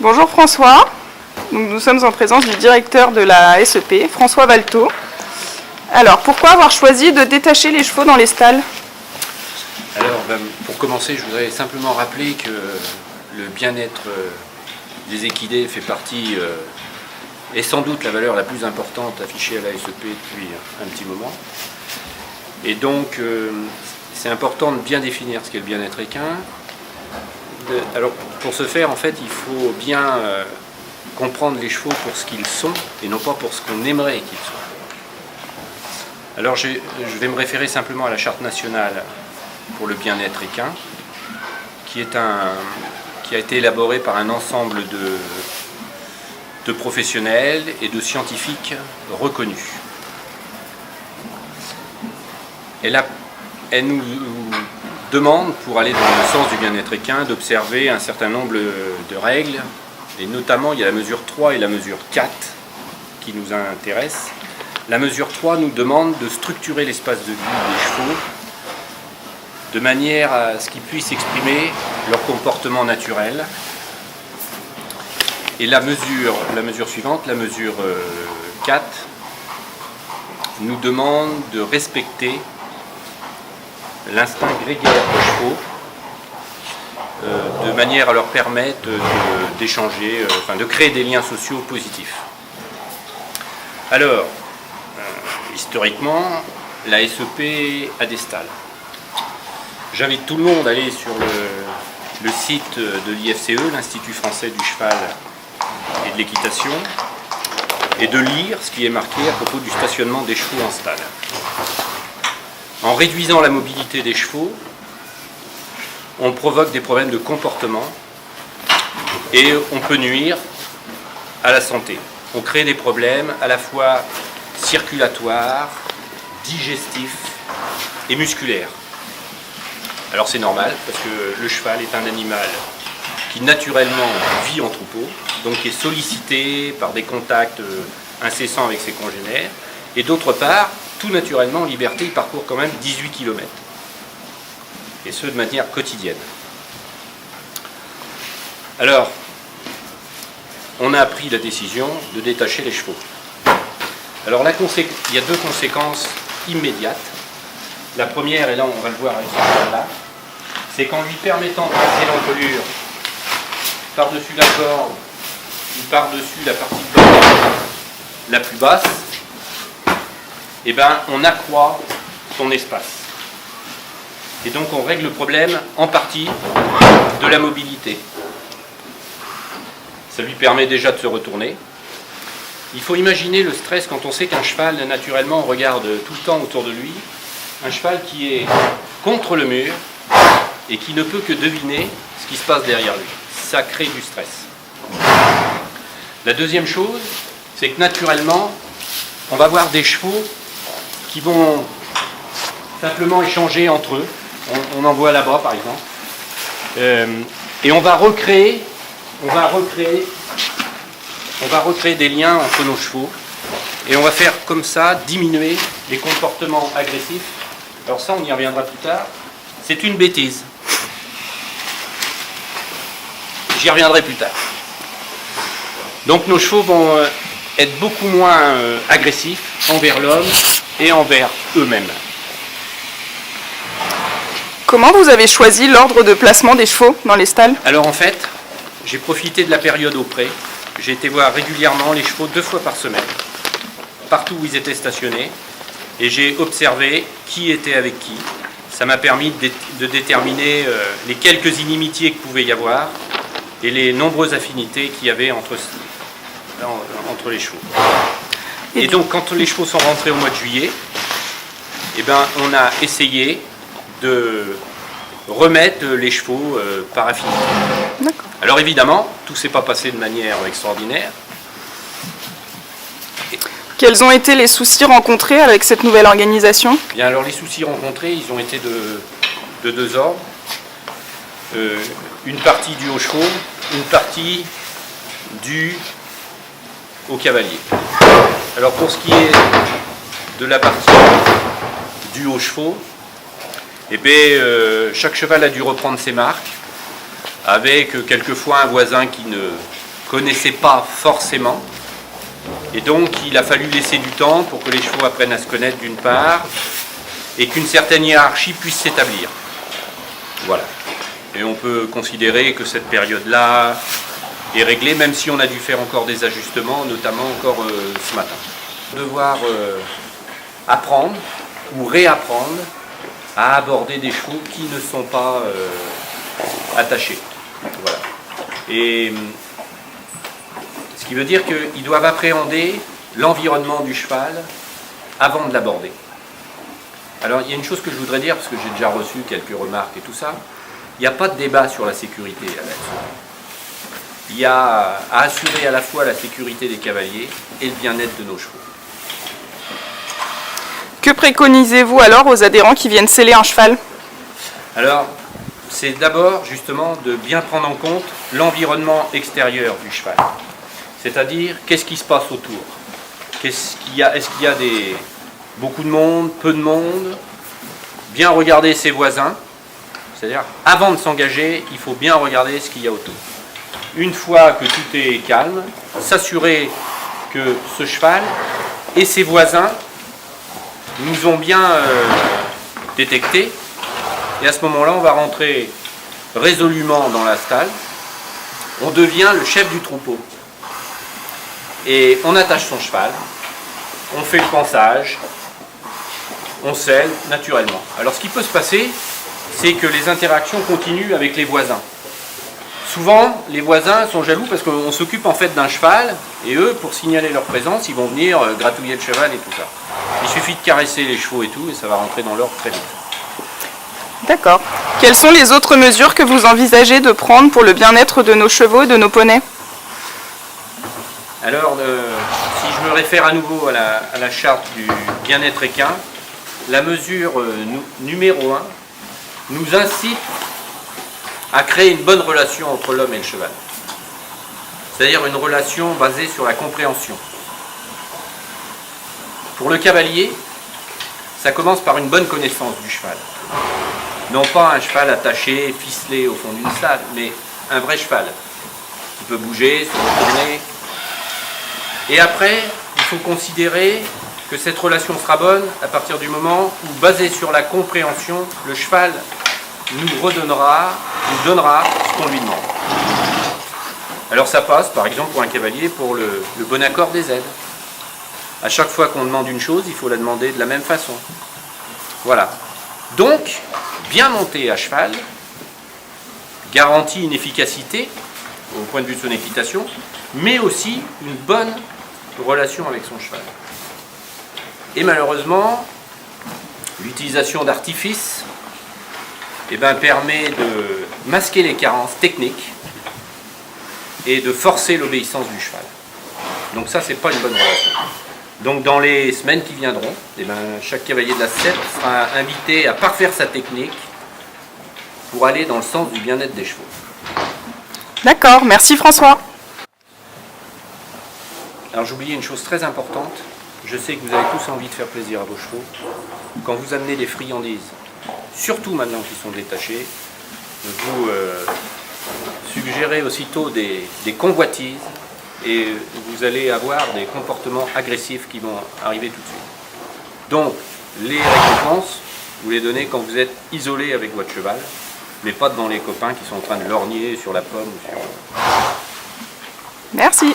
Bonjour François, nous sommes en présence du directeur de la SEP, François Valteau. Alors, pourquoi avoir choisi de détacher les chevaux dans les stalles? Alors, pour commencer, je voudrais simplement rappeler que le bien-être des équidés fait partie, est sans doute la valeur la plus importante affichée à la SEP depuis un petit moment. Et donc, c'est important de bien définir ce qu'est le bien-être équin. Alors, pour ce faire, en fait, il faut bien comprendre les chevaux pour ce qu'ils sont et non pas pour ce qu'on aimerait qu'ils soient. Alors, je vais me référer simplement à la Charte nationale pour le bien-être équin, qui a été élaborée par un ensemble de professionnels et de scientifiques reconnus. Elle nous demande, pour aller dans le sens du bien-être équin, d'observer un certain nombre de règles, et notamment il y a la mesure 3 et la mesure 4 qui nous intéressent. La mesure 3 nous demande de structurer l'espace de vie des chevaux de manière à ce qu'ils puissent exprimer leur comportement naturel. Et la mesure suivante, la mesure 4, nous demande de respecter l'instinct grégaire des chevaux de manière à leur permettre d'échanger, de créer des liens sociaux positifs. Alors, historiquement, la SEP a des stalles. J'invite tout le monde à aller sur le site de l'IFCE, l'Institut français du cheval et de l'équitation, et de lire ce qui est marqué à propos du stationnement des chevaux en stalle. En réduisant la mobilité des chevaux, on provoque des problèmes de comportement et on peut nuire à la santé. On crée des problèmes à la fois circulatoires, digestifs et musculaires. Alors c'est normal parce que le cheval est un animal qui naturellement vit en troupeau, donc qui est sollicité par des contacts incessants avec ses congénères, et d'autre part, tout naturellement en liberté, il parcourt quand même 18 km. Et ce, de manière quotidienne. Alors, on a pris la décision de détacher les chevaux. Alors, il y a deux conséquences immédiates. La première, et là on va le voir avec ce cheval-là, c'est qu'en lui permettant de passer l'encolure par-dessus la corde ou par-dessus la partie de l'encolure la plus basse, on accroît son espace. Et donc on règle le problème en partie de la mobilité. Ça lui permet déjà de se retourner. Il faut imaginer le stress quand on sait qu'un cheval, naturellement, on regarde tout le temps autour de lui, un cheval qui est contre le mur et qui ne peut que deviner ce qui se passe derrière lui. Ça crée du stress. La deuxième chose, c'est que naturellement, on va voir des chevaux qui vont simplement échanger entre eux. On en voit là-bas par exemple. Et on va recréer des liens entre nos chevaux. Et on va faire comme ça diminuer les comportements agressifs. Alors ça, on y reviendra plus tard. C'est une bêtise. J'y reviendrai plus tard. Donc nos chevaux vont être beaucoup moins agressifs envers l'homme et envers eux-mêmes. Comment vous avez choisi l'ordre de placement des chevaux dans les stalles? Alors en fait, j'ai profité de la période au pré. J'ai été voir régulièrement les chevaux 2 fois par semaine, partout où ils étaient stationnés, et j'ai observé qui était avec qui. Ça m'a permis de déterminer les quelques inimitiés qu'il pouvait y avoir et les nombreuses affinités qu'il y avait entre les chevaux. Et donc quand les chevaux sont rentrés au mois de juillet, on a essayé de remettre les chevaux par affinité. D'accord. Alors évidemment, tout ne s'est pas passé de manière extraordinaire. Quels ont été les soucis rencontrés avec cette nouvelle organisation? Bien, alors les soucis rencontrés, ils ont été de 2 ordres. Une partie due aux chevaux, une partie due aux cavaliers. Alors pour ce qui est de la partie due aux chevaux, chaque cheval a dû reprendre ses marques, avec quelquefois un voisin qui connaissait pas forcément. Et donc il a fallu laisser du temps pour que les chevaux apprennent à se connaître d'une part, et qu'une certaine hiérarchie puisse s'établir. Voilà. Et on peut considérer que cette période-là est réglée, même si on a dû faire encore des ajustements, notamment encore ce matin. Devoir apprendre ou réapprendre à aborder des chevaux qui ne sont pas attachés. Voilà. Et ce qui veut dire qu'ils doivent appréhender l'environnement du cheval avant de l'aborder. Alors il y a une chose que je voudrais dire, parce que j'ai déjà reçu quelques remarques et tout ça, il n'y a pas de débat sur la sécurité à la SOP. Il y a à assurer à la fois la sécurité des cavaliers et le bien-être de nos chevaux. Que préconisez-vous alors aux adhérents qui viennent seller un cheval? Alors, c'est d'abord justement de bien prendre en compte l'environnement extérieur du cheval. C'est-à-dire, qu'est-ce qui se passe autour? Est-ce qu'il y a beaucoup de monde, peu de monde? Bien regarder ses voisins. C'est-à-dire, avant de s'engager, il faut bien regarder ce qu'il y a autour. Une fois que tout est calme, s'assurer que ce cheval et ses voisins nous ont bien détectés. Et à ce moment-là, on va rentrer résolument dans la stalle. On devient le chef du troupeau. Et on attache son cheval, on fait le pansage, on selle naturellement. Alors ce qui peut se passer, c'est que les interactions continuent avec les voisins. Souvent, les voisins sont jaloux parce qu'on s'occupe en fait d'un cheval, et eux, pour signaler leur présence, ils vont venir gratouiller le cheval et tout ça. Il suffit de caresser les chevaux et tout, et ça va rentrer dans l'ordre très vite. D'accord. Quelles sont les autres mesures que vous envisagez de prendre pour le bien-être de nos chevaux et de nos poneys? Alors, si je me réfère à nouveau à la charte du bien-être équin, la mesure numéro 1 nous incite à créer une bonne relation entre l'homme et le cheval. C'est-à-dire une relation basée sur la compréhension. Pour le cavalier, ça commence par une bonne connaissance du cheval. Non pas un cheval attaché, ficelé au fond d'une stalle, mais un vrai cheval qui peut bouger, se retourner. Et après, il faut considérer que cette relation sera bonne à partir du moment où, basée sur la compréhension, le cheval nous donnera ce qu'on lui demande. Alors ça passe, par exemple, pour un cavalier, pour le bon accord des aides. À chaque fois qu'on demande une chose, il faut la demander de la même façon. Voilà. Donc, bien monté à cheval garantit une efficacité au point de vue de son équitation, mais aussi une bonne relation avec son cheval. Et malheureusement, l'utilisation d'artifices permet de masquer les carences techniques et de forcer l'obéissance du cheval. Donc ça, c'est pas une bonne relation. Donc dans les semaines qui viendront, chaque cavalier de la SEP sera invité à parfaire sa technique pour aller dans le sens du bien-être des chevaux. D'accord, merci François. Alors j'oubliais une chose très importante. Je sais que vous avez tous envie de faire plaisir à vos chevaux. Quand vous amenez des friandises, surtout maintenant qu'ils sont détachés, vous suggérez aussitôt des convoitises et vous allez avoir des comportements agressifs qui vont arriver tout de suite. Donc les récompenses, vous les donnez quand vous êtes isolé avec votre cheval, mais pas devant les copains qui sont en train de lorgner sur la pomme. Merci.